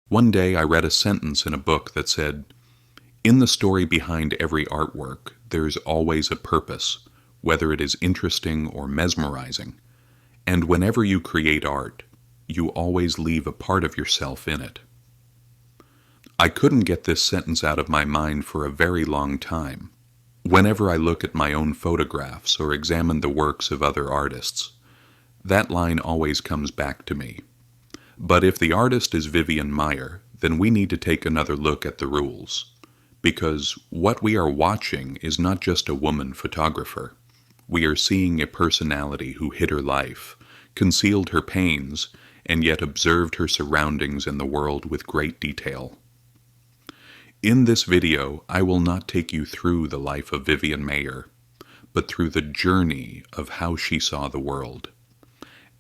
One day I read a sentence in a book that said, "In the story behind every artwork, there's always a purpose, whether it is interesting or mesmerizing. And whenever you create art, you always leave a part of yourself in it." I couldn't get this sentence out of my mind for a very long time. Whenever I look at my own photographs or examine the works of other artists, that line always comes back to me. But if the artist is Vivian Maier, then we need to take another look at the rules. Because what we are watching is not just a woman photographer. We are seeing a personality who hid her life, concealed her pains, and yet observed her surroundings and the world with great detail. In this video, I will not take you through the life of Vivian Maier, but through the journey of how she saw the world.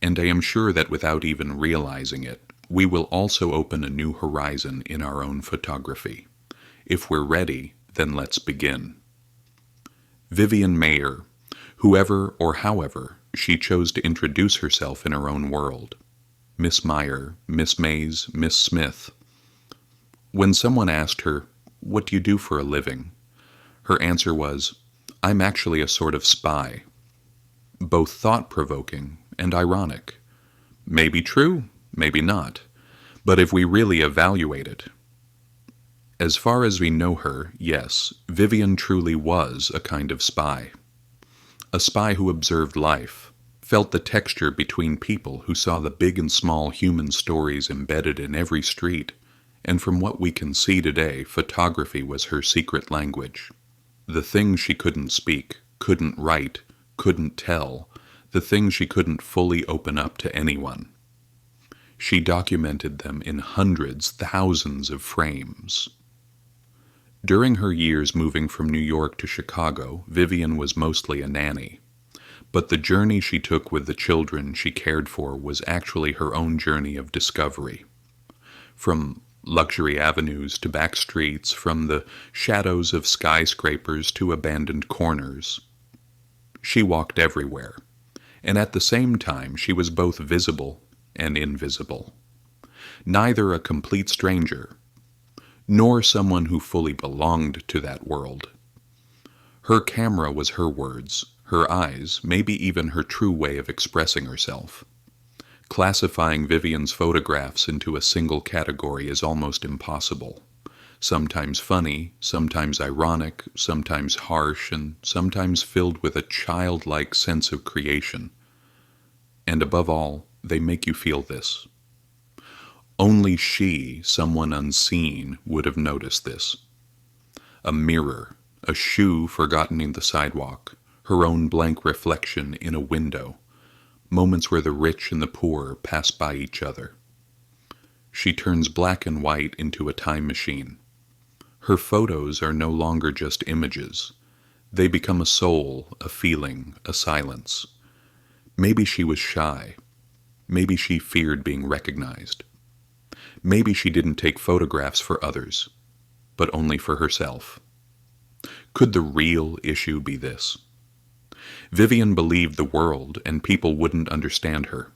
And I am sure that without even realizing it, we will also open a new horizon in our own photography. If we're ready, then let's begin. Vivian Maier, whoever or however she chose to introduce herself in her own world. Miss Maier, Miss Mays, Miss Smith. When someone asked her, "What do you do for a living?" her answer was, "I'm actually a sort of spy." Both thought-provoking and ironic. Maybe true, maybe not. But if we really evaluate it, as far as we know her, yes, Vivian truly was a kind of spy. A spy who observed life, felt the texture between people, who saw the big and small human stories embedded in every street, and from what we can see today, photography was her secret language. The things she couldn't speak, couldn't write, couldn't tell, the things she couldn't fully open up to anyone. She documented them in hundreds, thousands of frames. During her years moving from New York to Chicago, Vivian was mostly a nanny. But the journey she took with the children she cared for was actually her own journey of discovery. From luxury avenues to back streets, from the shadows of skyscrapers to abandoned corners, she walked everywhere. And at the same time, she was both visible and invisible. Neither a complete stranger, nor someone who fully belonged to that world. Her camera was her words, her eyes, maybe even her true way of expressing herself. Classifying Vivian's photographs into a single category is almost impossible. Sometimes funny, sometimes ironic, sometimes harsh, and sometimes filled with a childlike sense of creation. And above all, they make you feel this. Only she, someone unseen, would have noticed this. A mirror, a shoe forgotten in the sidewalk, her own blank reflection in a window, moments where the rich and the poor pass by each other. She turns black and white into a time machine. Her photos are no longer just images. They become a soul, a feeling, a silence. Maybe she was shy. Maybe she feared being recognized. Maybe she didn't take photographs for others, but only for herself. Could the real issue be this? Vivian believed the world and people wouldn't understand her,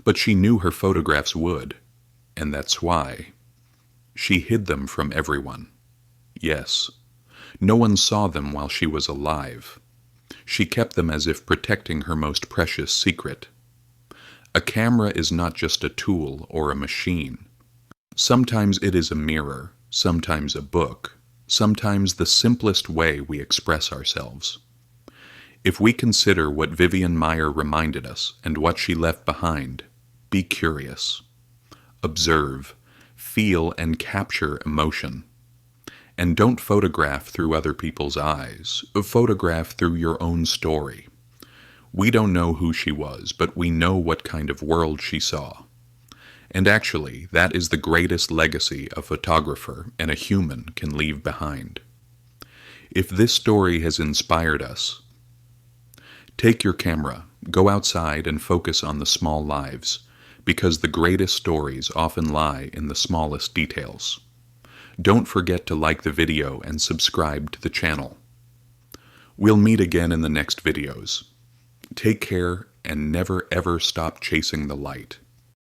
but she knew her photographs would, and that's why she hid them from everyone. Yes, no one saw them while she was alive. She kept them as if protecting her most precious secret. A camera is not just a tool or a machine. Sometimes it is a mirror, sometimes a book, sometimes the simplest way we express ourselves. If we consider what Vivian Maier reminded us and what she left behind, be curious. Observe, feel, and capture emotion. And don't photograph through other people's eyes. Photograph through your own story. We don't know who she was, but we know what kind of world she saw. And actually, that is the greatest legacy a photographer and a human can leave behind. If this story has inspired us, take your camera, go outside and focus on the small lives, because the greatest stories often lie in the smallest details. Don't forget to like the video and subscribe to the channel. We'll meet again in the next videos. Take care and never ever stop chasing the light.